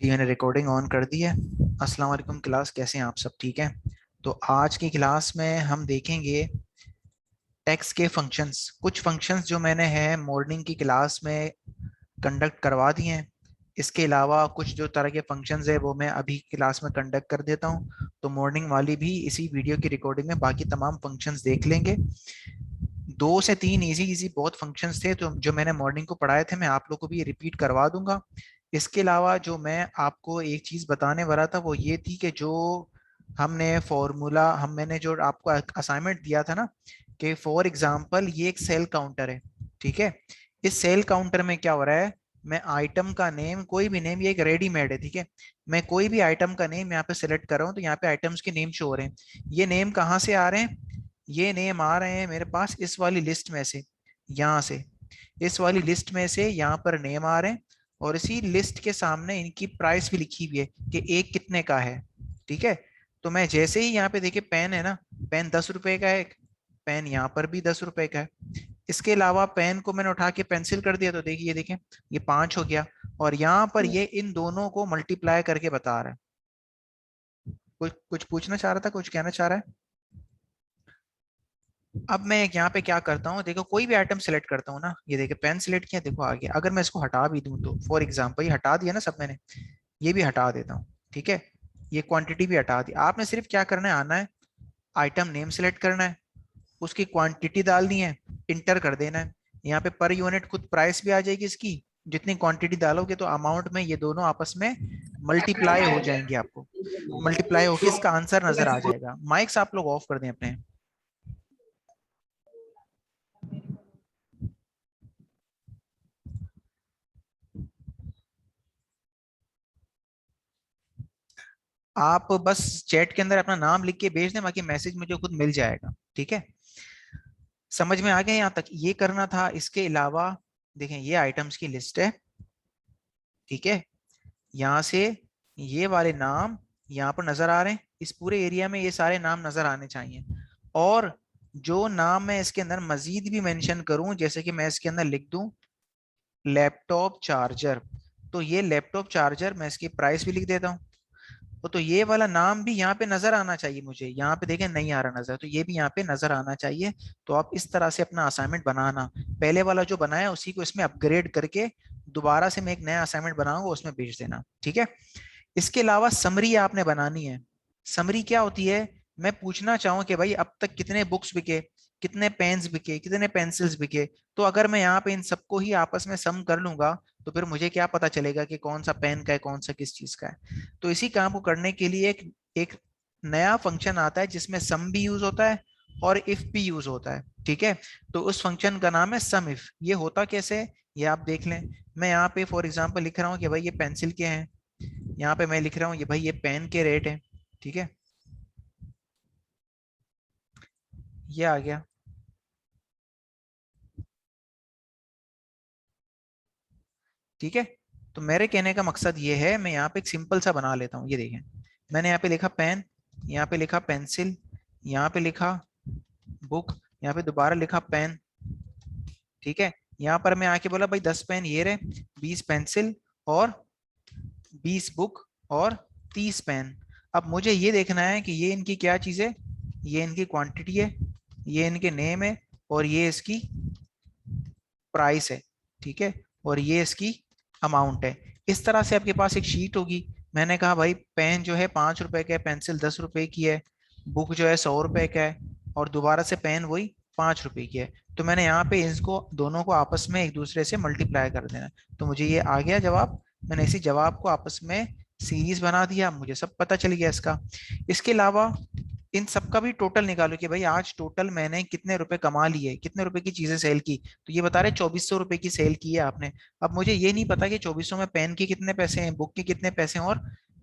जी मैंने recording on कर दी है। अस्सलाम वालेकुम क्लास, कैसे हैं आप सब? ठीक है। तो आज की क्लास में हम देखेंगे टेक्स्ट के फंक्शंस। कुछ फंक्शंस जो मैंने है मॉर्निंग की क्लास में कंडक्ट करवा दिए हैं। इसके अलावा कुछ जो तरह के फंक्शंस है वो मैं अभी क्लास में कंडक्ट कर देता हूँ। तो मॉर्निंग वाली भी इसी वीडियो की रिकॉर्डिंग में बाकी तमाम फंक्शंस देख लेंगे। दो से तीन इजी इजी बहुत फंक्शंस थे तो जो मैंने मॉर्निंग को पढ़ाए थे मैं आप लोग को भी रिपीट करवा दूंगा। इसके अलावा जो मैं आपको एक चीज बताने वाला था वो ये थी कि जो हमने फॉर्मूला हम मैंने जो आपको असाइनमेंट दिया था ना, कि फॉर एग्जांपल ये एक सेल काउंटर है। ठीक है। इस सेल काउंटर में क्या हो रहा है, मैं आइटम का नेम, कोई भी नेम, ये एक रेडीमेड है। ठीक है। मैं कोई भी आइटम का नेम यहाँ पे सिलेक्ट कर रहा हूँ तो यहाँ पे आइटम्स के नेम शो हो रहे हैं। ये नेम कहाँ से आ रहे हैं? ये नेम आ रहे हैं मेरे पास इस वाली लिस्ट में से, यहाँ से, इस वाली लिस्ट में से यहाँ पर नेम आ रहे हैं। और इसी लिस्ट के सामने इनकी प्राइस भी लिखी हुई है कि एक कितने का है। ठीक है। तो मैं जैसे ही यहाँ पे देखिए पेन है ना, पेन 10 रुपए का है, पेन यहाँ पर भी 10 रुपए का है। इसके अलावा पेन को मैंने उठा के पेंसिल कर दिया तो देखिए, ये देखें, ये 5 हो गया। और यहाँ पर ये इन दोनों को मल्टीप्लाई करके बता रहा है। कुछ कुछ पूछना चाह रहा था, कुछ कहना चाह रहा है? अब मैं यहाँ पे क्या करता हूँ, देखो कोई भी आइटम सेलेक्ट करता हूँ ना, ये देखो पेन सेलेक्ट किया, देखो आ गया। अगर मैं इसको हटा भी दूं तो फॉर एग्जांपल ये हटा दिया ना सब मैंने, ये भी हटा देता हूँ। ठीक है। ये क्वांटिटी भी हटा दी। आपने सिर्फ क्या करना है, आना है, आइटम नेम सेलेक्ट करना है, उसकी क्वांटिटी डालनी है, इंटर कर देना है। यहाँ पे पर यूनिट खुद प्राइस भी आ जाएगी इसकी। जितनी क्वांटिटी डालोगे तो अमाउंट में ये दोनों आपस में मल्टीप्लाई हो जाएंगे, आपको मल्टीप्लाई होके इसका आंसर नजर आ जाएगा। माइक्स आप लोग ऑफ कर दें अपने। आप बस चैट के अंदर अपना नाम लिख के भेज दें, बाकी मैसेज मुझे खुद मिल जाएगा। ठीक है। समझ में आ गया यहाँ तक? ये करना था। इसके अलावा देखें, ये आइटम्स की लिस्ट है। ठीक है। यहाँ से ये वाले नाम यहाँ पर नजर आ रहे हैं, इस पूरे एरिया में ये सारे नाम नजर आने चाहिए। और जो नाम मैं इसके अंदर मजीद भी मेंशन करूं, जैसे कि मैं इसके अंदर लिख दूं लैपटॉप चार्जर, तो ये लैपटॉप चार्जर मैं इसकी प्राइस भी लिख देता हूँ। तो ये वाला नाम भी यहाँ पे नजर आना चाहिए मुझे। यहाँ पे देखें नहीं आ रहा नजर, तो ये भी यहाँ पे नजर आना चाहिए। तो आप इस तरह से अपना असाइनमेंट बनाना, पहले वाला जो बनाया उसी को इसमें अपग्रेड करके दोबारा से मैं एक नया असाइनमेंट बनाऊंगा, उसमें भेज देना। ठीक है। इसके अलावा समरी आपने बनानी है। समरी क्या होती है, मैं पूछना चाहूँ कि भाई अब तक कितने बुक्स बिके, कितने पेन्स बिके, कितने पेंसिल्स बिके, तो अगर मैं यहाँ पे इन सबको ही आपस में सम कर लूंगा तो फिर मुझे क्या पता चलेगा कि कौन सा पेन का है, कौन सा किस चीज का है। तो इसी काम को करने के लिए एक एक नया फंक्शन आता है जिसमें सम भी यूज होता है और इफ भी यूज होता है। ठीक है। तो उस फंक्शन का नाम है सम इफ। ये होता कैसे है ये आप देख लें। मैं यहाँ पे फॉर एग्जांपल लिख रहा हूँ कि भाई ये पेंसिल के हैं, यहाँ पे मैं लिख रहा हूँ ये भाई ये पेन के रेट है। ठीक है। ये आ गया। ठीक है। तो मेरे कहने का मकसद ये है, मैं यहाँ पे एक सिंपल सा बना लेता हूँ। ये देखें, मैंने यहाँ पे लिखा पेन, यहाँ पे लिखा पेंसिल, यहाँ पे लिखा बुक, यहाँ पे दोबारा लिखा पेन। ठीक है। यहाँ पर मैं आके बोला भाई 10 पेन ये रहे, 20 पेंसिल, और 20 बुक, और 30 पेन। अब मुझे ये देखना है कि ये इनकी क्या चीज़ है, ये इनकी क्वांटिटी है, ये इनके नेम है, और ये इसकी प्राइस है। ठीक है। और ये इसकी अमाउंट है। इस तरह से आपके पास एक शीट होगी। मैंने कहा भाई पेन जो है 5 रुपए का है, पेंसिल 10 रुपए की है, बुक जो है 100 रुपए का है, और दोबारा से पेन वही 5 रुपए की है। तो मैंने यहाँ पे इसको दोनों को आपस में एक दूसरे से मल्टीप्लाई कर देना है। तो मुझे ये आ गया जवाब। मैंने इसी जवाब को आपस में सीरीज बना दिया, मुझे सब पता चल गया इसका। इसके अलावा इन सबका भी टोटल निकालो कि भाई आज टोटल मैंने कितने रुपए कमा लिए, कितने रुपए की चीजें सेल की। तो ये बता रहे 2400 रुपए की सेल की है आपने। अब मुझे ये नहीं पता कि 2400 में पेन के कितने पैसे हैं, बुक के कितने पैसे हैं, और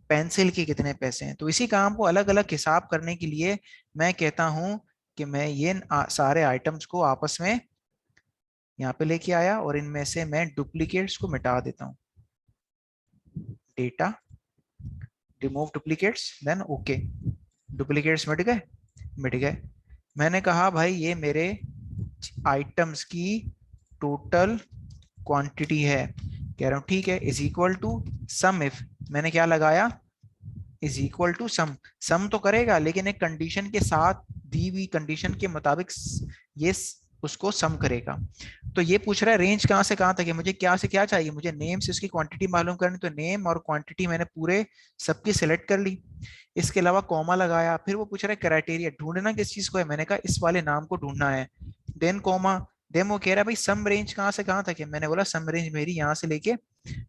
पेंसिल के कितने पैसे हैं। तो इसी काम को अलग अलग हिसाब करने के लिए मैं कहता हूं कि मैं ये सारे आइटम्स को आपस में यहाँ पे लेके आया, और इनमें से मैं डुप्लीकेट्स को मिटा देता हूँ। Data, remove duplicates, then okay. Duplicates मिट गए, मिट गए। मैंने कहा भाई ये मेरे आइटम्स की टोटल क्वांटिटी है। कह रहा हूँ ठीक है, is equal to sum if. मैंने क्या लगाया, is equal to sum. Sum तो करेगा लेकिन एक कंडीशन के साथ, दी हुई कंडीशन के मुताबिक ये उसको सम करेगा। तो ये पूछ रहा है रेंज कहाँ से कहाँ तक है, मुझे क्या से क्या चाहिए, मुझे नेम से उसकी क्वांटिटी मालूम करनी, तो नेम और क्वांटिटी मैंने पूरे सबकी सिलेक्ट कर ली। इसके अलावा कॉमा लगाया, फिर वो पूछ रहा है क्राइटेरिया, ढूंढना किस चीज को है, मैंने कहा इस वाले नाम को ढूंढना है। देन कॉमा, देन वो कह रहा है भाई सम रेंज कहाँ से कहाँ तक है, मैंने बोला सम रेंज मेरी यहाँ से लेके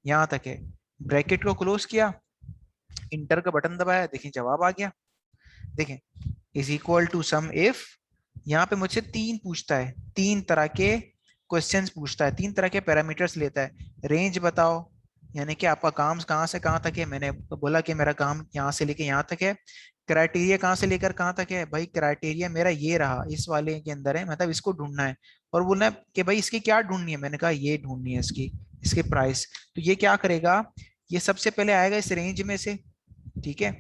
यहाँ तक है। ब्रैकेट को क्लोज किया, इंटर का बटन दबाया, देखिए जवाब आ गया। देखें, is equal to sum if, यहाँ पे मुझसे तीन पूछता है, तीन तरह के क्वेश्चंस पूछता है, तीन तरह के पैरामीटर्स लेता है। रेंज बताओ, यानी कि आपका काम कहाँ से कहाँ तक है, मैंने बोला कि मेरा काम यहाँ से लेके यहाँ तक है। क्राइटेरिया कहाँ से लेकर कहाँ तक है, भाई क्राइटेरिया मेरा ये रहा, इस वाले के अंदर है, मतलब इसको ढूंढना है। और बोलना है कि भाई इसकी क्या ढूंढनी है, मैंने कहा ये ढूंढनी है इसकी, इसके प्राइस। तो ये क्या करेगा, ये सबसे पहले आएगा इस रेंज में से, ठीक है,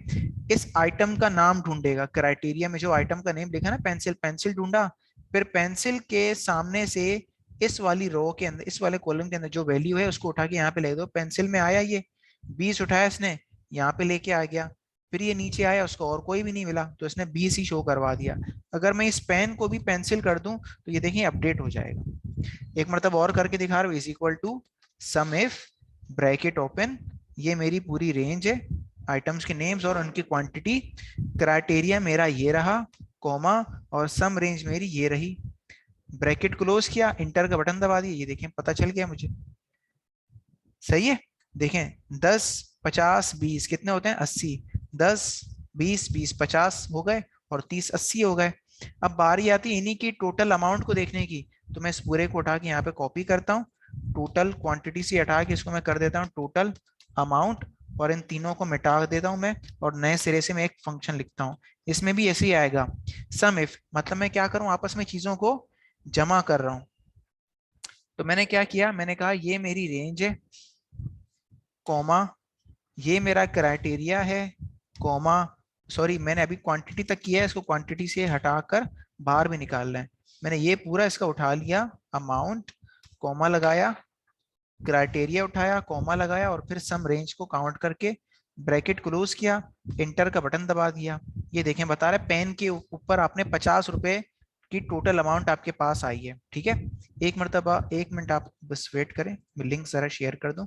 इस आइटम का नाम ढूंढेगा, क्राइटेरिया में जो आइटम का नेम लिखा ना, पेंसिल, पेंसिल ढूंढा, फिर पेंसिल के सामने से इस वाली रो के अंदर, इस वाले कॉलम के अंदर जो वैल्यू है उसको उठा के यहाँ पे ले दो। पेंसिल में आया ये 20 उठाया इसने, यहाँ पे लेके आ गया। फिर ये नीचे आया, उसको और कोई भी नहीं मिला तो इसने 20 ही शो करवा दिया। अगर मैं इस पेन को भी पेंसिल कर दूं तो ये देखिए अपडेट हो जाएगा। एक मतलब और करके दिखा रहा हूँ, is equal to sum if, bracket open, ये मेरी पूरी रेंज है, आइटम्स के नेम्स और उनकी क्वांटिटी, क्राइटेरिया मेरा ये रहा, कॉमा, और सम रेंज मेरी ये रही। ब्रैकेट क्लोज किया, इंटर का बटन दबा दिया, ये देखें पता चल गया मुझे। सही है, देखें 10 50 20 कितने होते हैं, 80। 10 20 20 50 हो गए, और 30 80 हो गए। अब बारी आती है इन्हीं की टोटल अमाउंट को देखने की, तो मैं इस पूरे को उठा के यहाँ पे कॉपी करता हूँ, टोटल क्वांटिटी से हटा के इसको मैं कर देता हूँ टोटल अमाउंट, और इन तीनों को मिटा देता हूं मैं, और नए सिरे से मैं एक फंक्शन लिखता हूं। इसमें भी ऐसे ही आएगा, सम इफ, मतलब मैं क्या करूं, आपस में चीजों को जमा कर रहा हूं। तो मैंने क्या किया, मैंने कहा ये मेरी रेंज है, कॉमा, ये मेरा क्राइटेरिया है, कॉमा, सॉरी मैंने अभी क्वांटिटी तक किया है, इसको क्वांटिटी से हटाकर बाहर भी निकालना है। मैंने ये पूरा इसका उठा लिया, अमाउंट, कॉमा लगाया, क्राइटेरिया उठाया, कॉमा लगाया, और फिर सम रेंज को काउंट करके ब्रैकेट क्लोज किया, इंटर का बटन दबा दिया। ये देखें बता रहा है पेन के ऊपर आपने 50 रुपए की टोटल अमाउंट आपके पास आई है, ठीक है। एक मरतबा, एक मिनट आप बस वेट करें, मैं लिंक जरा शेयर कर दूं।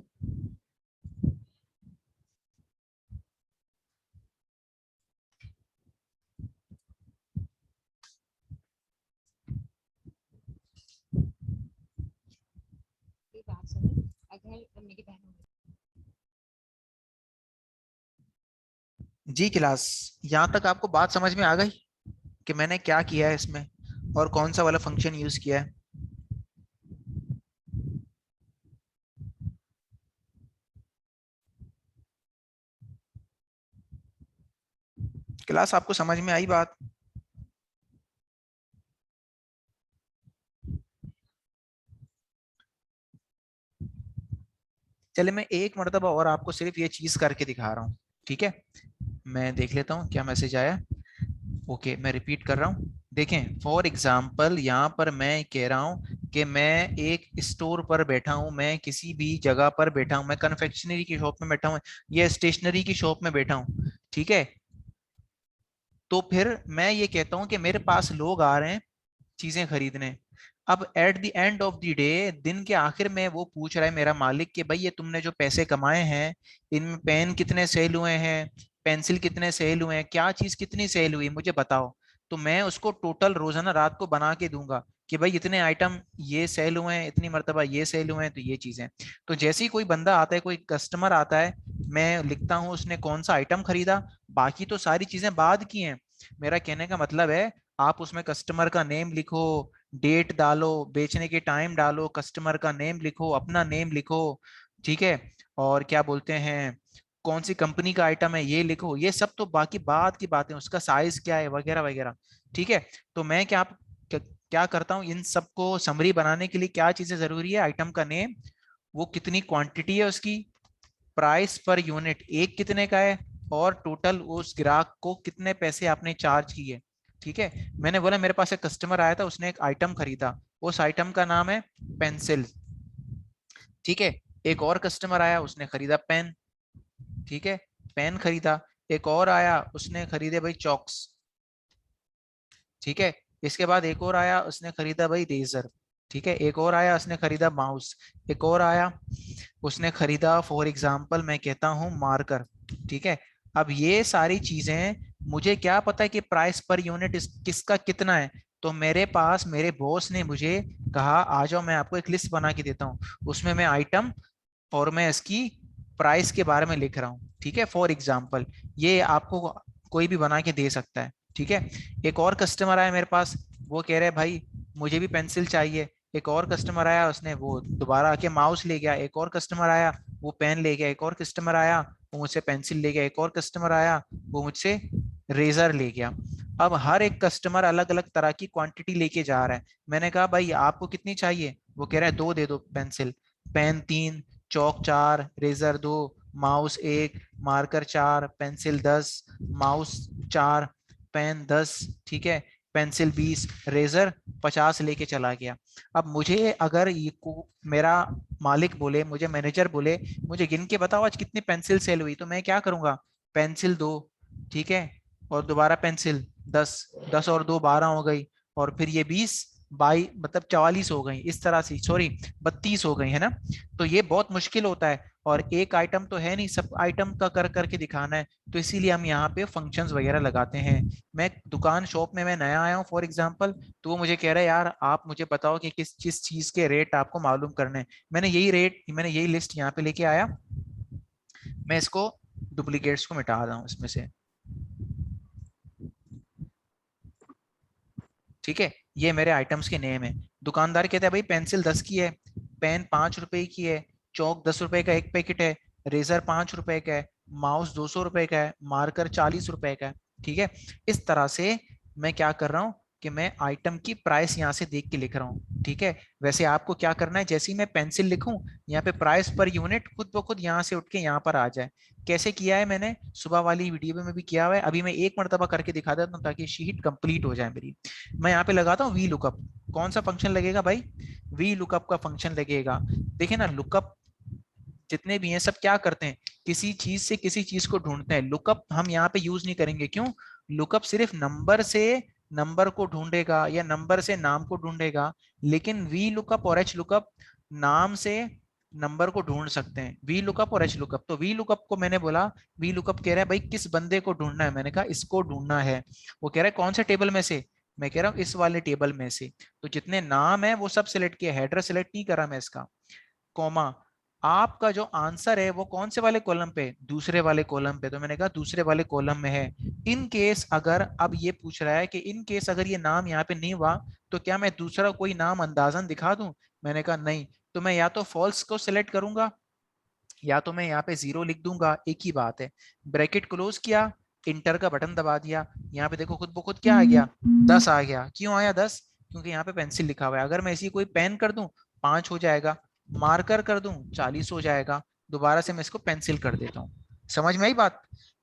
जी क्लास, यहाँ तक आपको बात समझ में आ गई कि मैंने क्या किया है इसमें और कौन सा वाला फंक्शन यूज किया है। क्लास आपको समझ में आई बात। चले मैं एक मरतबा और आपको सिर्फ ये चीज करके दिखा रहा हूँ, ठीक है। मैं देख लेता हूँ क्या मैसेज आया। ओके, मैं रिपीट कर रहा हूँ। देखें फॉर एग्जाम्पल यहाँ पर मैं कह रहा हूँ कि मैं एक स्टोर पर बैठा हूँ, मैं किसी भी जगह पर बैठा हूँ, मैं कन्फेक्शनरी की शॉप में बैठा हूँ या स्टेशनरी की शॉप में बैठा हूँ, ठीक है। तो फिर मैं ये कहता हूँ कि मेरे पास लोग आ रहे हैं चीजें खरीदने। अब at the end of the day, दिन के आखिर में वो पूछ रहा है मेरा मालिक कि भाई ये तुमने जो पैसे कमाए हैं, इनमें पेन कितने सेल हुए हैं, पेंसिल कितने सेल हुए हैं, क्या चीज कितनी सेल हुई मुझे बताओ। तो मैं उसको टोटल रोजाना रात को बना के दूंगा कि भाई इतने आइटम ये सेल हुए हैं, इतनी मरतबा ये सेल हुए हैं, तो ये चीजें। तो जैसे ही कोई बंदा आता है, कोई कस्टमर आता है, मैं लिखता हूँ उसने कौन सा आइटम खरीदा, बाकी तो सारी चीजें बाद की हैं। मेरा कहने का मतलब है, आप उसमें कस्टमर का नेम लिखो, डेट डालो, बेचने के टाइम डालो, कस्टमर का नेम लिखो, अपना नेम लिखो, ठीक है, और क्या बोलते हैं, कौन सी कंपनी का आइटम है ये लिखो, ये सब तो बाकी बात की बातें, उसका साइज क्या है वगैरह वगैरह, ठीक है। तो मैं क्या करता हूँ, इन सबको समरी बनाने के लिए क्या चीजें जरूरी है, आइटम का नेम, वो कितनी क्वांटिटी है उसकी, प्राइस पर यूनिट एक कितने का है, और टोटल उस ग्राहक को कितने पैसे आपने चार्ज किए, ठीक है। मैंने बोला मेरे पास एक कस्टमर आया था, उसने एक आइटम खरीदा, उस आइटम का नाम है पेंसिल, ठीक है। एक और कस्टमर आया, उसने खरीदा पेन, ठीक है, पेन खरीदा। एक और आया, उसने खरीदे भाई चॉक्स। ठीक है, इसके बाद एक और आया, उसने खरीदा भाई रेजर। ठीक है, एक और आया, उसने खरीदा माउस। एक और आया, उसने खरीदा फॉर एग्जाम्पल मैं कहता हूँ मार्कर। ठीक है, अब ये सारी चीजें मुझे क्या पता है कि प्राइस पर यूनिट किसका कितना है। तो मेरे पास मेरे बॉस ने मुझे कहा आ जाओ मैं आपको एक लिस्ट बना के देता हूँ, उसमें मैं आइटम और मैं इसकी प्राइस के बारे में लिख रहा हूँ। ठीक है, फॉर एग्जाम्पल ये आपको कोई भी बना के दे सकता है। ठीक है, एक और कस्टमर आया मेरे पास, वो कह रहे हैं भाई मुझे भी पेंसिल चाहिए। एक और कस्टमर आया, उसने वो दोबारा आके माउस ले गया। एक और कस्टमर आया, वो पेन ले गया। एक और कस्टमर आया, वो मुझसे पेंसिल ले गया। एक और कस्टमर आया, वो मुझसे रेजर ले गया। अब हर एक कस्टमर अलग अलग तरह की क्वांटिटी लेके जा रहा है। मैंने कहा भाई आपको कितनी चाहिए? वो कह रहा है दो दे दो पेंसिल। पेन तीन, चौक चार, रेजर दो, माउस एक, मार्कर चार, पेंसिल 10, माउस चार, पेन 10। ठीक है, पेंसिल 20, रेजर 50 लेके चला गया। अब मुझे अगर मेरा मालिक बोले, मुझे मैनेजर बोले मुझे गिन के बताओ आज कितनी पेंसिल सेल हुई, तो मैं क्या करूंगा? पेंसिल दो, ठीक है, और दोबारा पेंसिल 10, 10 और दो 12 हो गई, और फिर ये 20 22 मतलब 44 हो गई, इस तरह से, सॉरी 32 हो गई है ना। तो ये बहुत मुश्किल होता है, और एक आइटम तो है नहीं, सब आइटम का कर करके दिखाना है। तो इसीलिए हम यहाँ पे फंक्शंस वगैरह लगाते हैं। मैं दुकान शॉप में मैं नया आया हूँ फॉर एग्जांपल, तो वो मुझे कह रहा है यार आप मुझे बताओ कि किस चीज के रेट आपको मालूम करने हैं। मैंने यही लिस्ट यहाँ पे लेके आया। मैं इसको डुप्लीकेट्स को मिटा रहा हूँ इसमें से। ठीक है, ये मेरे आइटम्स के नेम है। दुकानदार कहता है भाई पेंसिल 10 की है, पेन 5 रुपए की है, चौक 10 रुपए का एक पैकेट है, रेजर 5 रुपए का है, माउस 200 रुपए का है, मार्कर 40 रुपए का है। ठीक है, इस तरह से मैं क्या कर रहा हूँ कि मैं आइटम की प्राइस यहाँ से देख के लिख रहा हूँ। ठीक है, वैसे आपको क्या करना है, जैसे ही मैं पेंसिल लिखूं यहाँ पे प्राइस पर यूनिट खुद ब खुद यहाँ से उठ के यहाँ पर आ जाए। कैसे किया है मैंने सुबह वाली वीडियो में भी किया हुआ है, अभी मैं एक मरतबा करके दिखा देता हूँ ताकि शीट कंप्लीट हो जाए मेरी। मैं यहाँ पे लगाता हूँ वी लुकअप। कौन सा फंक्शन लगेगा भाई? वी लुकअप का फंक्शन लगेगा। देखिए ना, लुकअप जितने भी हैं सब क्या करते हैं, किसी चीज से किसी चीज को ढूंढते हैं। लुकअप हम यहाँ पे यूज नहीं करेंगे, क्यों? लुकअप सिर्फ नंबर से नंबर को ढूंढेगा या नंबर से नाम को ढूंढेगा, लेकिन वी लुकअप और एच लुकअप नाम से नंबर को ढूंढ सकते हैं। वी लुकअप और एच लुकअप, तो वी लुकअप को मैंने बोला, वी लुकअप कह रहा है भाई किस बंदे को ढूंढना है, मैंने कहा इसको ढूंढना है। वो कह रहा है कौन से टेबल में से? मैं कह रहा हूँ इस वाले टेबल में से। तो जितने नाम है वो सब सिलेक्ट किया, हेडर सिलेक्ट नहीं करा मैं इसका। कॉमा, आपका जो आंसर है वो कौन से वाले कॉलम पे? दूसरे वाले कॉलम पे। तो मैंने कहा दूसरे वाले कॉलम में है। इन केस अगर, अब ये पूछ रहा है कि इन केस अगर ये नाम यहाँ पे नहीं हुआ तो क्या मैं दूसरा कोई नाम अंदाजन दिखा दूं? मैंने कहा नहीं। तो मैं या तो फॉल्स को सिलेक्ट करूंगा या तो मैं यहाँ पे जीरो लिख दूंगा, एक ही बात है। ब्रैकेट क्लोज किया, इंटर का बटन दबा दिया, यहाँ पे देखो खुद ब खुद क्या आ गया, 10 आ गया। क्यों आया 10? क्योंकि यहाँ पे पेंसिल लिखा हुआ है। अगर मैं इसी कोई पेन कर दूं 5 हो जाएगा, मार्कर कर दूं 40 हो जाएगा। दोबारा से मैं इसको पेंसिल कर देता हूँ। समझ में आई बात?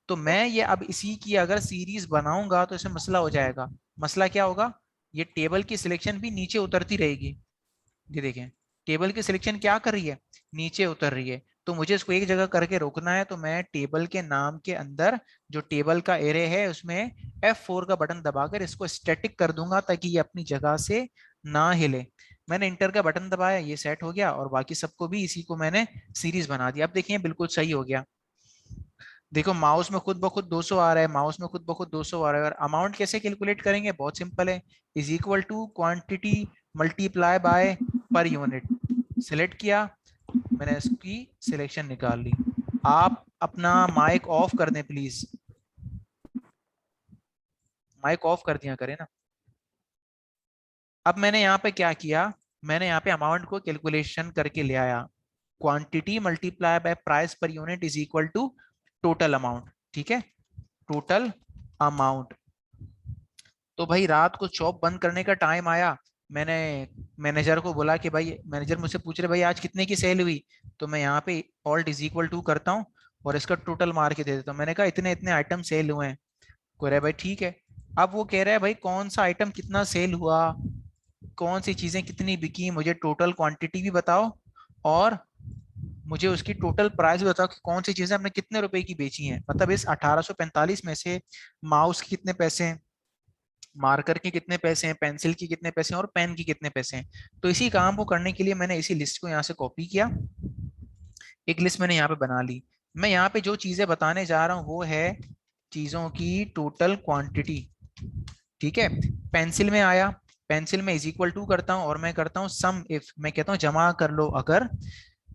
तो मैं ये अब इसी की अगर सीरीज बनाऊंगा तो इसमें मसला हो जाएगा। मसला क्या होगा? ये टेबल की सिलेक्शन भी नीचे उतरती रहेगी। ये देखें, टेबल की सिलेक्शन क्या कर रही है? नीचे उतर रही है। तो मुझे इसको एक जगह करके रोकना है, तो मैं टेबल के नाम के अंदर जो टेबल का एरे है उसमें F4 का बटन दबाकर इसको स्टैटिक कर दूंगा ताकि ये अपनी जगह से ना हिले। मैंने इंटर का बटन दबाया, ये सेट हो गया, और बाकी सबको भी इसी को मैंने सीरीज बना दिया। अब देखिए बिल्कुल सही हो गया। देखो माउस में खुद ब खुद 200 आ रहा है, माउस में खुद ब खुद 200 आ रहा है। और अमाउंट कैसे कैलकुलेट करेंगे? बहुत सिंपल है, is equal to quantity multiply by per unit. Select किया, मैंने इसकी सिलेक्शन निकाल ली। आप अपना माइक ऑफ कर दें प्लीज, माइक ऑफ कर दिया करें ना। अब मैंने यहाँ पे क्या किया, मैंने यहाँ पे अमाउंट को कैलकुलेशन करके ले आया। Quantity multiply by price per unit is equal to total amount. ठीक है, टोटल अमाउंट। तो भाई रात को शॉप बंद करने का टाइम आया, मैंने मैनेजर को बोला कि भाई, मैनेजर मुझसे पूछ रहे भाई आज कितने की सेल हुई? तो मैं यहाँ पे ऑल्ट इज इक्वल टू करता हूँ और इसका टोटल मार के दे देता हूँ। मैंने कहा इतने इतने आइटम सेल हुए हैं। कह रहा है भाई ठीक है। अब वो कह रहा है भाई कौन सा आइटम कितना सेल हुआ, कौन सी चीजें कितनी बिकी, मुझे टोटल क्वांटिटी भी बताओ और मुझे उसकी टोटल प्राइस बताओ कि कौन सी चीजें आपने कितने रुपए की बेची हैं, मतलब इस 1845 में से माउस के कितने पैसे हैं, मार्कर के कितने पैसे हैं, पेंसिल के कितने पैसे हैं और पेन के कितने पैसे हैं। तो इसी काम को करने के लिए मैंने इसी लिस्ट को यहाँ से कॉपी किया, एक लिस्ट मैंने यहाँ पे बना ली। मैं यहाँ पे जो चीजें बताने जा रहा हूँ वो है चीजों की टोटल क्वांटिटी। ठीक है, पेंसिल में आया, पेंसिल में इज इक्वल टू करता हूँ और मैं करता हूँ सम इफ, मैं कहता हूँ जमा कर लो अगर।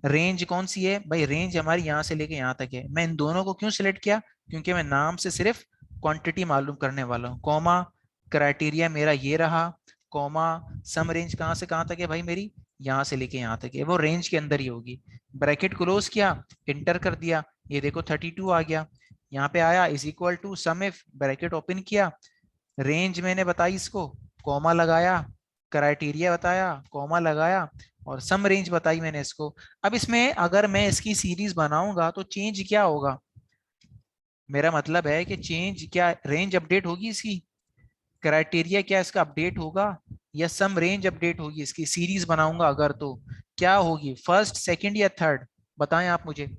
रेंज कौन सी है भाई, रेंज हमारी यहाँ से लेके यहाँ तक है। मैं इन दोनों को क्यों सिलेक्ट किया, क्योंकि मैं नाम से सिर्फ क्वांटिटी मालूम करने वाला हूँ। कॉमा, क्राइटेरिया मेरा ये रहा, कॉमा, सम रेंज कहाँ से कहाँ तक है भाई मेरी, यहाँ से लेके यहाँ तक है, वो रेंज के अंदर ही होगी। ब्रैकेट क्लोज किया, इंटर कर दिया, ये देखो 32 आ गया। यहाँ पे आया is equal to sum if, bracket open किया, रेंज मैंने बताई इसको, कॉमा लगाया, क्राइटेरिया बताया, कॉमा लगाया, और सम रेंज बताई मैंने इसको। अब इसमें अगर मैं इसकी सीरीज बनाऊंगा तो चेंज क्या होगा, मेरा मतलब है कि चेंज क्या, रेंज अपडेट होगी इसकी, क्राइटेरिया क्या इसका अपडेट होगा, या सम रेंज अपडेट होगी इसकी, सीरीज बनाऊंगा अगर तो क्या होगी, फर्स्ट सेकंड या थर्ड, बताएं आप मुझे।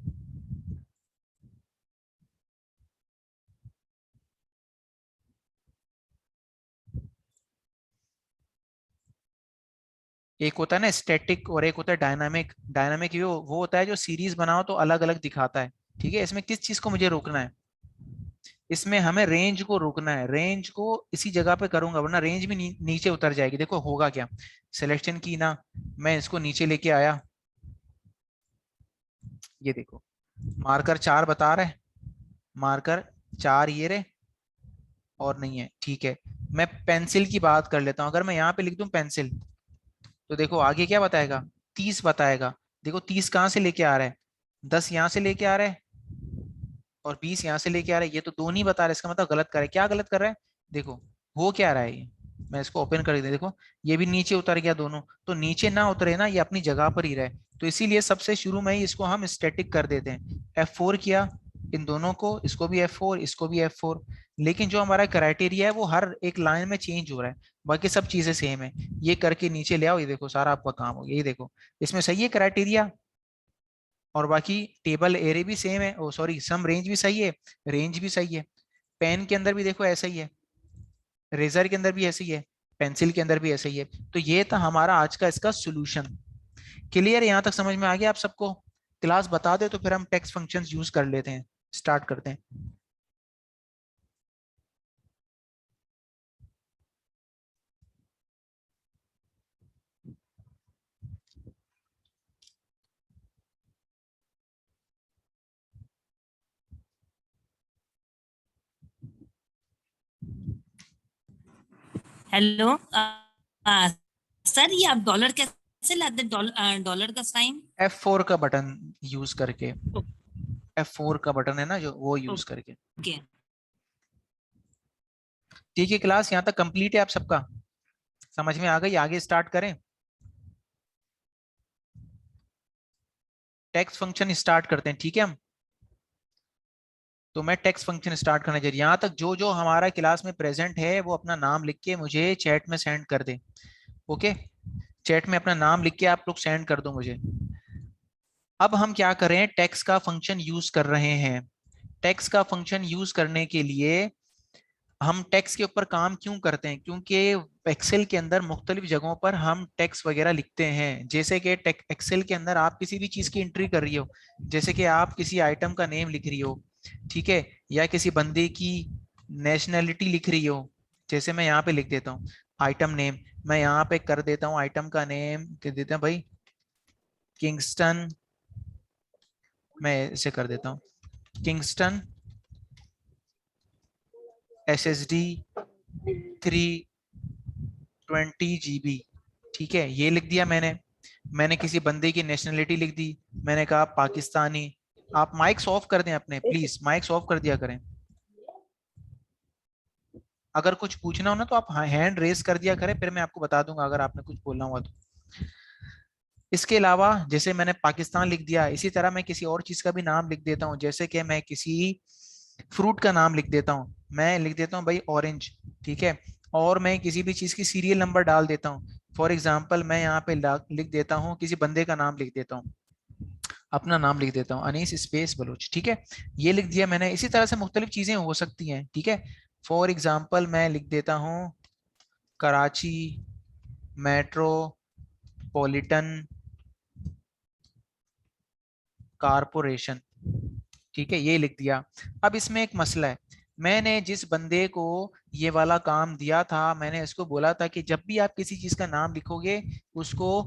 एक होता है ना स्टैटिक और एक होता है डायनामिक। डायनामिक वो होता है जो सीरीज बनाओ तो अलग अलग दिखाता है। ठीक है, इसमें किस चीज को मुझे रोकना है, इसमें हमें रेंज को रोकना है, रेंज को इसी जगह पे करूंगा वरना रेंज भी नीचे उतर जाएगी। देखो होगा क्या, सिलेक्शन की ना, मैं इसको नीचे लेके आया, ये देखो मार्कर 4 बता रहे, मार्कर 4 ये रहे और नहीं है। ठीक है, मैं पेंसिल की बात कर लेता हूं, अगर मैं यहाँ पे लिख दूं पेंसिल तो देखो आगे क्या बताएगा, 30 बताएगा। देखो 30 कहाँ से लेके आ रहा है, 10 यहाँ से लेके आ रहा है और 20 यहाँ से लेके आ रहा है, ये तो दो नहीं बता रहा है, इसका मतलब गलत कर रहा है। क्या गलत कर रहा है, देखो हो क्या रहा है ये, मैं इसको ओपन कर दे, देखो ये भी नीचे उतर गया दोनों, तो नीचे ना उतरे ना, ये अपनी जगह पर ही रहे। तो इसीलिए सबसे शुरू में ही इसको हम स्टैटिक कर देते हैं, F4 किया इन दोनों को, इसको भी F4 इसको भी F4। लेकिन जो हमारा क्राइटेरिया है वो हर एक लाइन में चेंज हो रहा है, बाकी सब चीजें सेम है। ये करके नीचे ले आओ, ये देखो सारा आपका काम हो गया, ये देखो इसमें सही है क्राइटेरिया, और बाकी टेबल एरे भी सेम है, ओ सॉरी सम रेंज भी सही है, रेंज भी सही है। पेन के अंदर भी देखो ऐसा ही है, रेजर के अंदर भी ऐसे ही है, पेंसिल के अंदर भी ऐसे ही है। तो ये था हमारा आज का इसका सॉल्यूशन। क्लियर है, यहाँ तक समझ में आ गया आप सबको? क्लास बता दे तो फिर हम टेक्स्ट फंक्शंस यूज कर लेते हैं, स्टार्ट करते हैं। हेलो सर, ये आप डॉलर कैसे लाते, डॉलर डॉलर का साइन? F4 का बटन यूज करके, F4 का बटन है ना जो, वो यूज करके। ओके। ठीक है, क्लास यहाँ तक कंप्लीट है आप सबका, समझ में आ गई? आगे स्टार्ट करें, टेक्स्ट फंक्शन स्टार्ट करते हैं। ठीक है, हम तो मैं टेक्स्ट फंक्शन स्टार्ट करना चाहिए। यहाँ तक जो जो हमारा क्लास में प्रेजेंट है वो अपना नाम लिख के मुझे चैट में सेंड कर दे। ओके, चैट में अपना नाम लिख के आप लोग सेंड कर दो मुझे। अब हम क्या करें, टेक्स्ट का फंक्शन यूज कर रहे हैं। टेक्स्ट का फंक्शन यूज करने के लिए हम टेक्स्ट के ऊपर काम क्यों करते हैं, क्योंकि एक्सेल के अंदर मुख्तलिफ जगहों पर हम टेक्स्ट वगैरह लिखते हैं। जैसे कि एक्सेल के अंदर आप किसी भी चीज की एंट्री कर रही हो, जैसे कि आप किसी आइटम का नेम लिख रही हो, ठीक है, या किसी बंदे की नेशनैलिटी लिख रही हो, जैसे मैं यहाँ पे लिख देता हूँ आइटम नेम, मैं यहाँ पे कर देता हूँ आइटम का नेम दे देते हैं भाई किंगस्टन, मैं इसे कर देता हूँ किंगस्टन SSD 320 GB। ठीक है, ये लिख दिया मैंने। मैंने किसी बंदे की नेशनलिटी लिख दी, मैंने कहा पाकिस्तानी। आप माइक्स ऑफ कर दें अपने, प्लीज माइक्स ऑफ कर दिया करें। अगर कुछ पूछना हो ना तो आप हैंड रेस कर दिया करें, फिर मैं आपको बता दूंगा अगर आपने कुछ बोलना हुआ तो। इसके अलावा जैसे मैंने पाकिस्तान लिख दिया, इसी तरह मैं किसी और चीज का भी नाम लिख देता हूँ, जैसे कि मैं किसी फ्रूट का नाम लिख देता हूँ, मैं लिख देता हूँ भाई ऑरेंज। ठीक है, और मैं किसी भी चीज की सीरियल नंबर डाल देता हूँ। फॉर एग्जाम्पल मैं यहाँ पे लिख देता हूँ, किसी बंदे का नाम लिख देता हूँ, अपना नाम लिख देता हूँ, अनीस स्पेस बलूच, ठीक है। ये लिख दिया मैंने। इसी तरह से मुख्तलिफ चीजें हो सकती हैं, ठीक है। फॉर एग्जाम्पल मैं लिख देता हूँ कराची मेट्रोपॉलिटन कारपोरेशन, ठीक है, ये लिख दिया। अब इसमें एक मसला है, मैंने जिस बंदे को ये वाला काम दिया था, मैंने इसको बोला था कि जब भी आप किसी चीज का नाम लिखोगे उसको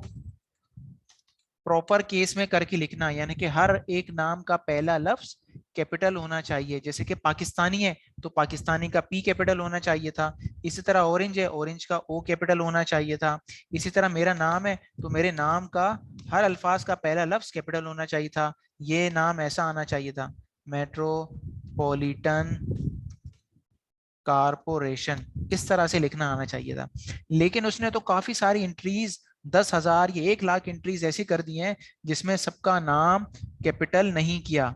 प्रॉपर केस में करके लिखना, यानी कि हर एक नाम का पहला लफ्ज कैपिटल होना चाहिए। जैसे कि पाकिस्तानी है तो पाकिस्तानी का पी कैपिटल होना चाहिए था। इसी तरह ऑरेंज है, ऑरेंज का ओ कैपिटल होना चाहिए था। इसी तरह मेरा नाम है तो मेरे नाम का हर अल्फाज का पहला लफ्ज कैपिटल होना चाहिए था। ये नाम ऐसा आना चाहिए था, मेट्रोपॉलिटन कारपोरेशन, इस तरह से लिखना आना चाहिए था। लेकिन उसने तो काफी सारी एंट्रीज, 10,000 या 1 लाख एंट्रीज ऐसी कर दी हैं जिसमें सबका नाम कैपिटल नहीं किया,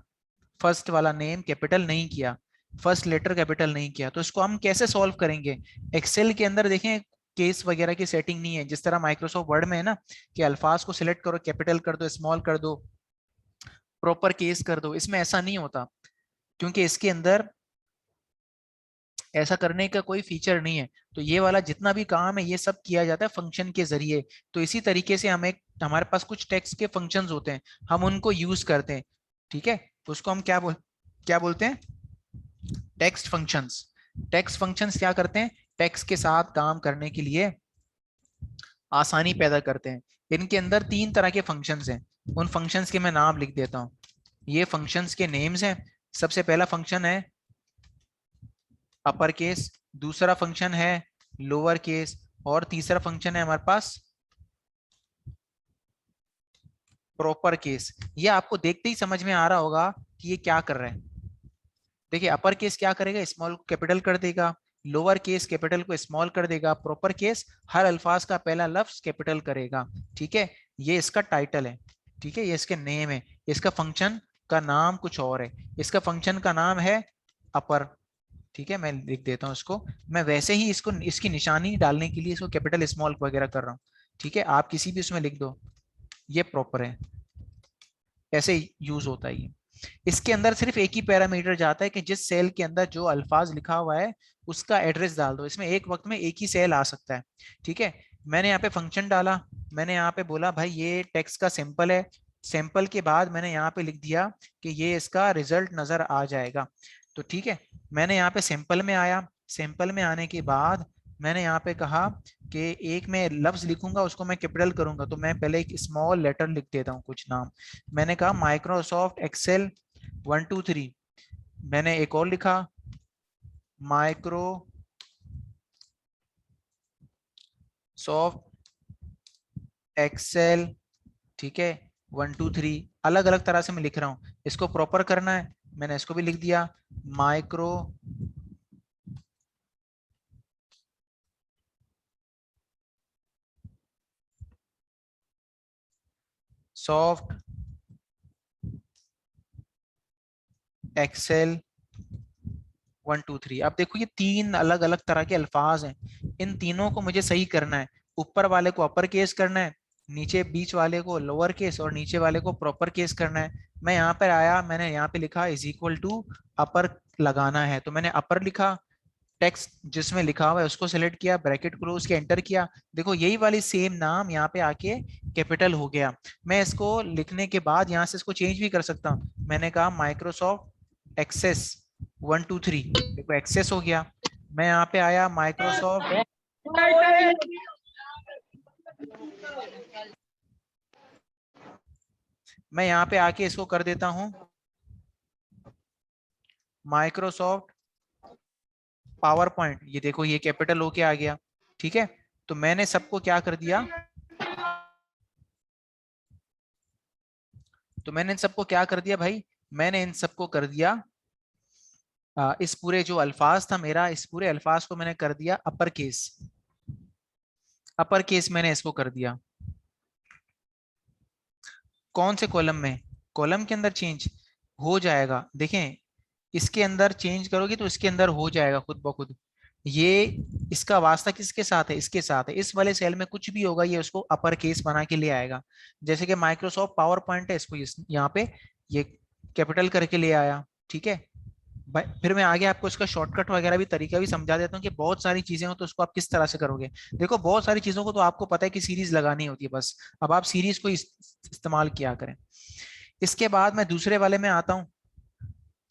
फर्स्ट वाला नेम कैपिटल नहीं किया, फर्स्ट लेटर कैपिटल नहीं किया। तो इसको हम कैसे सॉल्व करेंगे? एक्सेल के अंदर देखें केस वगैरह की सेटिंग नहीं है, जिस तरह माइक्रोसॉफ्ट वर्ड में है ना कि अल्फाज को सिलेक्ट करो, कैपिटल कर दो, स्मॉल कर दो, प्रॉपर केस कर दो। इसमें ऐसा नहीं होता, क्योंकि इसके अंदर ऐसा करने का कोई फीचर नहीं है। तो ये वाला जितना भी काम है ये सब किया जाता है फंक्शन के जरिए। तो इसी तरीके से हमारे पास कुछ टेक्स्ट के फंक्शंस होते हैं, हम उनको यूज करते हैं, ठीक है। तो उसको हम क्या बोलते हैं? Text functions. टेक्स्ट फंक्शंस क्या करते हैं? टेक्स्ट के साथ काम करने के लिए आसानी पैदा करते हैं। इनके अंदर 3 तरह के फंक्शंस हैं, उन फंक्शंस के मैं नाम लिख देता हूँ। ये फंक्शंस के नेम्स हैं। सबसे पहला फंक्शन है अपर केस, दूसरा फंक्शन है लोअर केस, और तीसरा फंक्शन है हमारे पास प्रॉपर केस। ये आपको देखते ही समझ में आ रहा होगा कि ये क्या कर रहे हैं। देखिए, अपर केस क्या करेगा? स्मॉल को कैपिटल कर देगा, लोअर केस कैपिटल को स्मॉल कर देगा, प्रॉपर केस हर अल्फाज का पहला लफ्ज कैपिटल करेगा, ठीक है। ये इसका टाइटल है, ठीक है, ये इसके नेम है। इसका फंक्शन का नाम कुछ और है, इसका फंक्शन का नाम है अपर, ठीक है। मैं लिख देता हूँ इसको, मैं वैसे ही इसको इसकी निशानी डालने के लिए इसको कैपिटल स्मॉल वगैरह कर रहा हूँ, ठीक है। आप किसी भी उसमें लिख दो, ये प्रॉपर है, ऐसे यूज होता है ये। इसके अंदर सिर्फ एक ही पैरामीटर जाता है कि जिस सेल के अंदर जो अल्फाज लिखा हुआ है उसका एड्रेस डाल दो। इसमें एक वक्त में एक ही सेल आ सकता है, ठीक है। मैंने यहाँ पे फंक्शन डाला, मैंने यहाँ पे बोला भाई ये टेक्स्ट का सैंपल है। सैंपल के बाद मैंने यहाँ पे लिख दिया कि ये इसका रिजल्ट नजर आ जाएगा। तो ठीक है, मैंने यहाँ पे सैंपल में आया, सैंपल में आने के बाद मैंने यहाँ पे कहा कि एक मैं लफ्ज लिखूंगा उसको मैं कैपिटल करूंगा, तो मैं पहले एक स्मॉल लेटर लिख देता हूँ कुछ नाम। मैंने कहा माइक्रोसॉफ्ट एक्सेल 123। मैंने एक और लिखा माइक्रो सॉफ्ट एक्सेल, ठीक है, 123। अलग अलग तरह से मैं लिख रहा हूँ, इसको प्रॉपर करना है, मैंने इसको भी लिख दिया माइक्रो सॉफ्ट एक्सेल 123। अब देखो ये 3 अलग अलग तरह के अल्फाज हैं, इन तीनों को मुझे सही करना है। ऊपर वाले को अपर केस करना है, नीचे बीच वाले को लोअर केस, और नीचे वाले को प्रॉपर केस करना है। मैं यहाँ पर आया, मैंने यहाँ पे लिखा इज इक्वल टू अपर लगाना है, तो मैंने अपर लिखा, टेक्स्ट जिसमें लिखा हुआ है उसको सिलेक्ट किया, ब्रैकेट क्लोज के एंटर किया। देखो यही वाली सेम नाम यहाँ पे आके कैपिटल हो गया। मैं इसको लिखने के बाद यहाँ से इसको चेंज भी कर सकता हूँ। मैंने कहा माइक्रोसॉफ्ट एक्सेस 123, देखो एक्सेस हो गया। मैं यहाँ पे आया माइक्रोसॉफ्ट, मैं यहाँ पे आके इसको कर देता हूँ माइक्रोसॉफ्ट पावर पॉइंट। ये देखो ये कैपिटल होके आ गया, ठीक है। तो मैंने सबको क्या कर दिया, तो मैंने इन सबको क्या कर दिया भाई, मैंने इन सबको कर दिया इस पूरे जो अल्फाज था मेरा, इस पूरे अल्फाज को मैंने कर दिया अपर केस। अपर केस मैंने इसको कर दिया। कौन से कॉलम में? कॉलम के अंदर चेंज हो जाएगा, देखें इसके अंदर चेंज करोगे तो इसके अंदर हो जाएगा खुद ब खुद, ये इसका वास्ता किसके साथ है, इसके साथ है। इस वाले सेल में कुछ भी होगा ये उसको अपर केस बना के ले आएगा। जैसे कि माइक्रोसॉफ्ट पावर पॉइंट है, इसको यहाँ पे ये कैपिटल करके ले आया, ठीक है। फिर मैं आगे आपको इसका शॉर्टकट वगैरह भी तरीका भी समझा देता हूँ कि बहुत सारी चीजें हो तो उसको आप किस तरह से करोगे। देखो बहुत सारी चीजों को तो आपको पता है कि सीरीज लगानी होती है, बस अब आप सीरीज को इस्तेमाल किया करें। इसके बाद मैं दूसरे वाले में आता हूँ,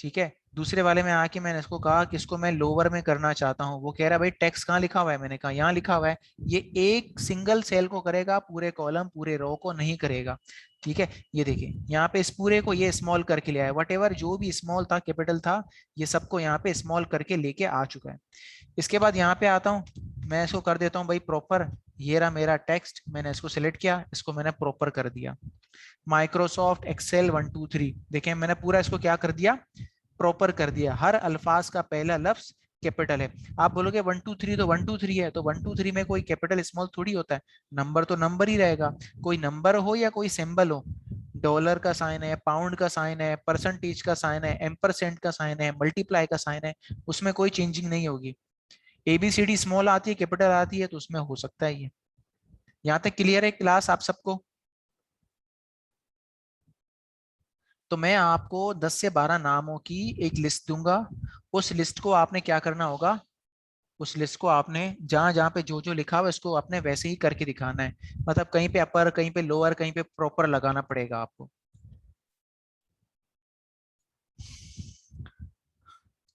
ठीक है। दूसरे वाले में आके मैंने इसको कहा कि इसको मैं लोअर में करना चाहता हूँ। वो कह रहा है भाई टेक्स्ट कहाँ लिखा हुआ है, मैंने कहा यहाँ लिखा हुआ है। ये एक सिंगल सेल को करेगा, पूरे कॉलम पूरे रो को नहीं करेगा, ठीक है। ये देखिए यहाँ पे इस पूरे को ये स्मॉल करके ले आया, वट एवर जो भी स्मॉल था कैपिटल था, ये सबको यहाँ पे स्मॉल करके लेके आ चुका है। इसके बाद यहाँ पे आता हूँ, मैं इसको कर देता हूँ भाई प्रॉपर। ये रहा मेरा टेक्स्ट, मैंने इसको सिलेक्ट किया, इसको मैंने प्रॉपर कर दिया। माइक्रोसॉफ्ट एक्सेल 1 2 3, देखें मैंने पूरा इसको क्या कर दिया, प्रॉपर कर दिया। हर अल्फाज का पहला लफ्ज कैपिटल है। आप बोलोगे 1 2 3 तो 1 2 3 है, तो 1 2 3 में कोई कैपिटल स्मॉल थोड़ी होता है, नंबर तो नंबर ही रहेगा। कोई नंबर हो या कोई सिंबल हो, डॉलर का साइन है, पाउंड का साइन है, परसेंटेज का साइन है, एम्परसेंट का साइन है, मल्टीप्लाई का साइन है, उसमें कोई चेंजिंग नहीं होगी। एबीसीडी स्मॉल आती है कैपिटल आती है तो उसमें हो सकता है ये। यहाँ तक क्लियर है क्लास आप सबको? तो मैं आपको 10 से 12 नामों की एक लिस्ट दूंगा। उस लिस्ट को आपने क्या करना होगा, उस लिस्ट को आपने जहां जहां पे जो जो लिखा हुआ है उसको आपने वैसे ही करके दिखाना है। मतलब कहीं पे अपर, कहीं पे लोअर, कहीं पे प्रॉपर लगाना पड़ेगा आपको,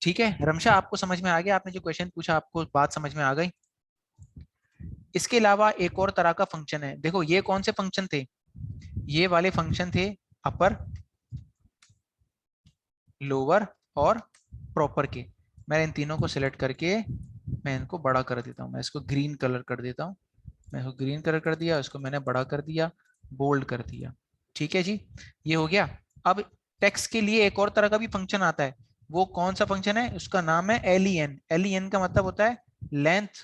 ठीक है। रमशा आपको समझ में आ गया, आपने जो क्वेश्चन पूछा आपको बात समझ में आ गई? इसके अलावा एक और तरह का फंक्शन है, देखो ये कौन से फंक्शन थे, ये वाले फंक्शन थे अपर, लोअर और प्रॉपर के। मैं इन तीनों को सिलेक्ट करके मैं इनको बड़ा कर देता हूँ, मैं इसको ग्रीन कलर कर देता हूँ। मैं इसको ग्रीन कलर कर दिया, इसको मैंने बड़ा कर दिया, बोल्ड कर दिया, ठीक है जी। ये हो गया। अब टेक्स्ट के लिए एक और तरह का भी फंक्शन आता है। वो कौन सा फंक्शन है, उसका नाम है एलियन। एलियन का मतलब होता है लेंथ।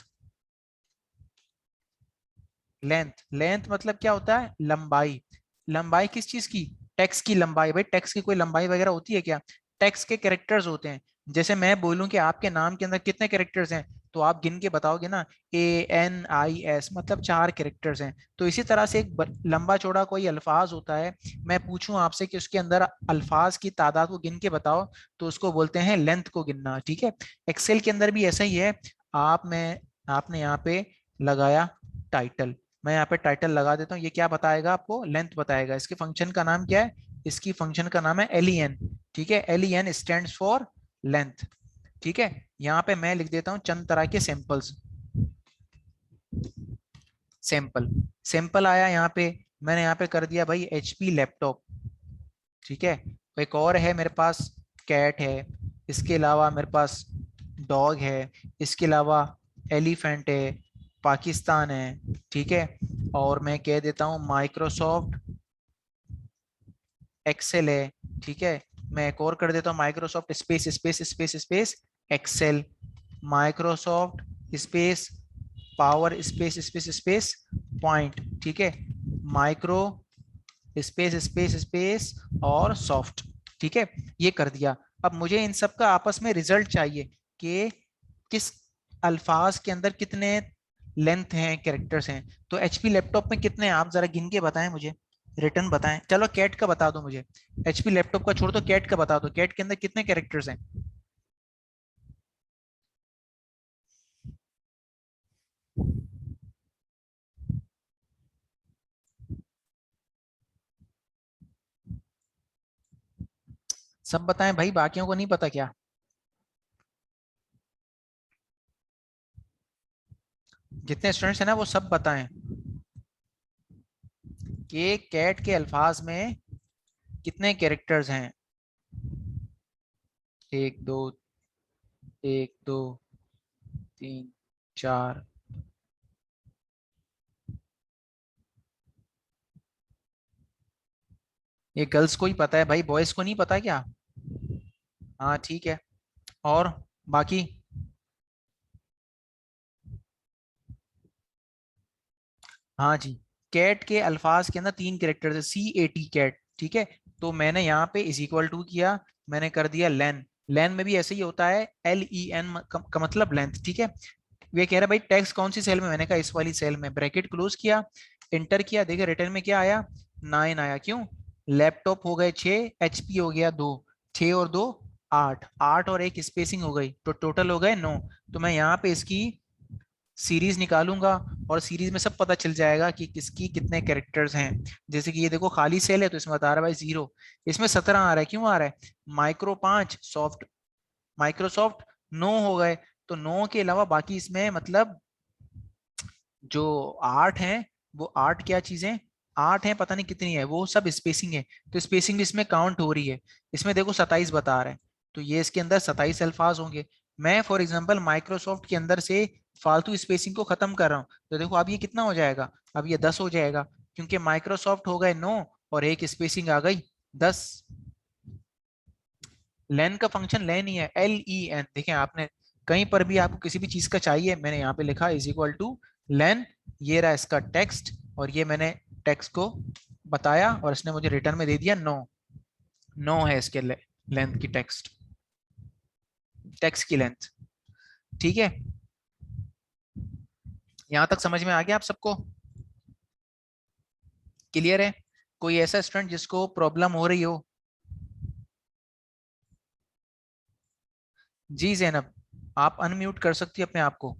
लेंथ, लेंथ मतलब क्या होता है, लंबाई। लंबाई किस चीज की, टेक्स्ट की लंबाई। भाई टेक्स्ट की कोई लंबाई वगैरह होती है क्या, टेक्स्ट के कैरेक्टर्स होते हैं। जैसे मैं बोलूं कि आपके नाम के अंदर कितने कैरेक्टर्स हैं, तो आप गिन के बताओगे ना, ANIS मतलब 4 कैरेक्टर्स हैं। तो इसी तरह से एक लंबा चौड़ा कोई अल्फाज होता है, मैं पूछूं आपसे कि उसके अंदर अल्फाज की तादाद को गिन के बताओ, तो उसको बोलते हैं लेंथ को गिनना, ठीक है। एक्सेल के अंदर भी ऐसा ही है। आप में आपने यहाँ पे लगाया टाइटल, मैं यहाँ पे टाइटल लगा देता हूँ, ये क्या बताएगा आपको, लेंथ बताएगा। इसके फंक्शन का नाम क्या है, इसकी फंक्शन का नाम है एलियन, ठीक है। एलियन स्टैंड्स फॉर लेंथ, ठीक है। यहाँ पे मैं लिख देता हूँ चंद तरह के सैंपल्स। सैंपल, सैंपल आया यहाँ पे, मैंने यहाँ पे कर दिया भाई HP लैपटॉप, ठीक है। एक और है मेरे पास, कैट है। इसके अलावा मेरे पास डॉग है। इसके अलावा एलिफेंट है, पाकिस्तान है, ठीक है। और मैं कह देता हूँ माइक्रोसॉफ्ट एक्सेल है, ठीक है। मैं एक और कर देता हूँ Microsoft space space space space Excel, Microsoft space power space space space point, ठीक है। माइक्रो स्पेस स्पेस स्पेस और सॉफ्ट, ठीक है। ये कर दिया। अब मुझे इन सब का आपस में रिजल्ट चाहिए कि किस अल्फाज के अंदर कितने लेंथ हैं, कैरेक्टर्स हैं। तो HP लैपटॉप में कितने हैं, आप जरा गिन के बताएं मुझे, रिटर्न बताएं। चलो कैट का बता दो मुझे, HP लैपटॉप का छोड़ दो, कैट का बता दो, कैट के अंदर कितने कैरेक्टर्स हैं। सब बताएं भाई, बाकियों को नहीं पता क्या? जितने स्टूडेंट्स हैं ना वो सब बताएं कि कैट के अल्फाज में कितने कैरेक्टर्स हैं। एक दो, एक दो, तीन, चार। ये गर्ल्स को ही पता है भाई, बॉयज को नहीं पता क्या? हाँ ठीक है। और बाकी? हाँ जी, कैट के अल्फाज के अंदर 3 कैरेक्टर्स है, CAT कैट, ठीक है। तो मैंने यहाँ पे इज इक्वल टू किया, मैंने कर दिया लेन, लेन में भी ऐसे ही होता है, LEN का मतलब लेंथ, ठीक है। ये कह रहा है भाई टेक्स्ट कौन सी सेल में, मैंने कहा इस वाली सेल में, ब्रैकेट क्लोज किया, एंटर किया, देखिए रिटर्न में क्या आया, 9 आया। क्यों? लैपटॉप हो गए 6, HP हो गया 2, 6 और 2 8, 8 और एक स्पेसिंग हो गई, तो टोटल हो गए 9। तो मैं यहाँ पे इसकी सीरीज निकालूंगा और सीरीज में सब पता चल जाएगा कि किसकी कितने कैरेक्टर्स हैं। जैसे कि ये देखो खाली सेल है तो इसमें बता रहा है भाई 0, इसमें 17 आ रहा है। क्यों आ रहा है? माइक्रो 5, सॉफ्ट माइक्रोसॉफ्ट 9 हो गए। तो 9 के अलावा बाकी इसमें मतलब जो 8 हैं, वो 8 क्या चीजें, 8 हैं पता नहीं कितनी है, वो सब स्पेसिंग है। तो स्पेसिंग भी इसमें काउंट हो रही है। इसमें देखो 27 बता रहा है, तो ये इसके अंदर 27 अल्फाज होंगे। मैं फॉर एग्जांपल माइक्रोसॉफ्ट के अंदर से फालतू स्पेसिंग को खत्म कर रहा हूँ, तो देखो अब ये कितना हो जाएगा, अब ये 10 हो जाएगा, क्योंकि माइक्रोसॉफ्ट हो गए 9 और एक स्पेसिंग आ गई 10। लेन का फंक्शन लेन ही है, LEN। देखें आपने कहीं पर भी आपको किसी भी चीज का चाहिए, मैंने यहाँ पे लिखा इज इक्वल टू लेन, ये रहा इसका टेक्स्ट, और ये मैंने टेक्स्ट को बताया और इसने मुझे रिटर्न में दे दिया 9। 9 है इसके लेंथ की, टेक्स्ट टेक्स्ट की लेंथ। ठीक है, यहां तक समझ में आ गया आप सबको? क्लियर है? कोई ऐसा स्टूडेंट जिसको प्रॉब्लम हो रही हो? जी जैनब, आप अनम्यूट कर सकती हो अपने आप को,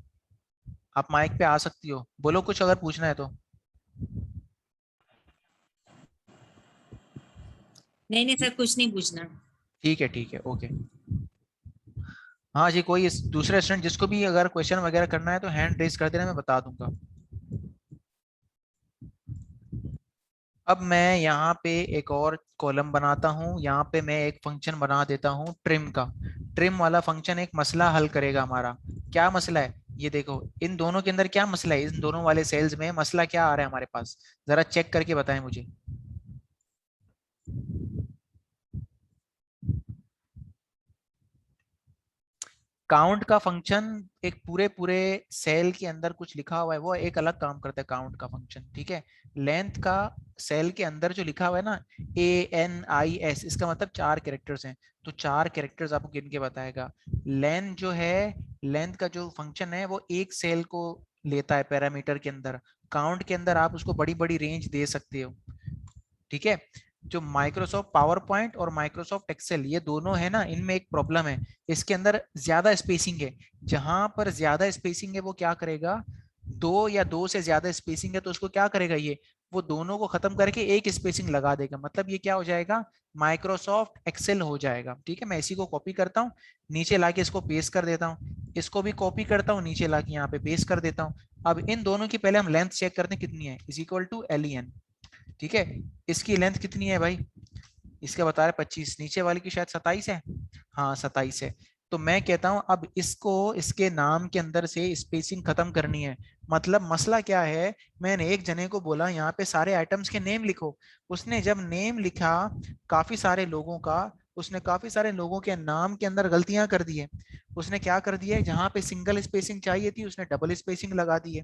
आप माइक पे आ सकती हो, बोलो कुछ अगर पूछना है तो। नहीं नहीं सर, कुछ नहीं पूछना। ठीक है, ओके। हाँ जी, कोई दूसरे स्टूडेंट जिसको भी अगर क्वेश्चन वगैरह करना है तो हैंड रेज कर देना, मैं बता दूंगा। अब मैं यहाँ पे एक और कॉलम बनाता हूँ, यहाँ पे मैं एक फंक्शन बना देता हूँ ट्रिम का। ट्रिम वाला फंक्शन एक मसला हल करेगा हमारा। क्या मसला है? ये देखो इन दोनों के अंदर क्या मसला है, इन दोनों वाले सेल्स में मसला क्या आ रहा है हमारे पास, जरा चेक करके बताएं मुझे। काउंट का फंक्शन एक पूरे पूरे सेल के अंदर कुछ लिखा हुआ है, वो एक अलग काम करता है काउंट का फंक्शन, ठीक है। लेंथ का सेल के अंदर जो लिखा हुआ है ना, ANIS, इसका मतलब 4 कैरेक्टर्स हैं, तो 4 कैरेक्टर्स आपको गिन के बताएगा। लेंथ जो है, लेंथ का जो फंक्शन है वो एक सेल को लेता है पैरामीटर के अंदर। काउंट के अंदर आप उसको बड़ी बड़ी रेंज दे सकते हो, ठीक है। जो माइक्रोसॉफ्ट पावर पॉइंट और माइक्रोसॉफ्ट एक्सेल ये दोनों है ना, इनमें एक प्रॉब्लम है, इसके अंदर ज्यादा स्पेसिंग है। जहां पर ज्यादा स्पेसिंग है वो क्या करेगा, दो या दो से ज्यादा स्पेसिंग है तो उसको क्या करेगा ये, वो दोनों को खत्म करके एक स्पेसिंग लगा देगा, मतलब ये क्या हो जाएगा, माइक्रोसॉफ्ट एक्सेल हो जाएगा। ठीक है, मैं इसी को कॉपी करता हूँ, नीचे लाके इसको पेस्ट कर देता हूँ, इसको भी कॉपी करता हूँ, नीचे लाके यहाँ पे पेस्ट कर देता हूँ। अब इन दोनों की पहले हम लेंथ चेक करते हैं कितनी है, इज इक्वल टू LEN। ठीक है, इसकी लेंथ कितनी है भाई, इसका बता रहे 25, नीचे वाले की शायद 27 है, हाँ 27 है। तो मैं कहता हूं अब इसको इसके नाम के अंदर से स्पेसिंग खत्म करनी है। मतलब मसला क्या है, मैंने एक जने को बोला यहाँ पे सारे आइटम्स के नेम लिखो, उसने जब नेम लिखा काफी सारे लोगों का, उसने काफी सारे लोगों के नाम के अंदर गलतियां कर दी है। उसने क्या कर दिया है, जहां पे सिंगल स्पेसिंग चाहिए थी उसने डबल स्पेसिंग लगा दी है।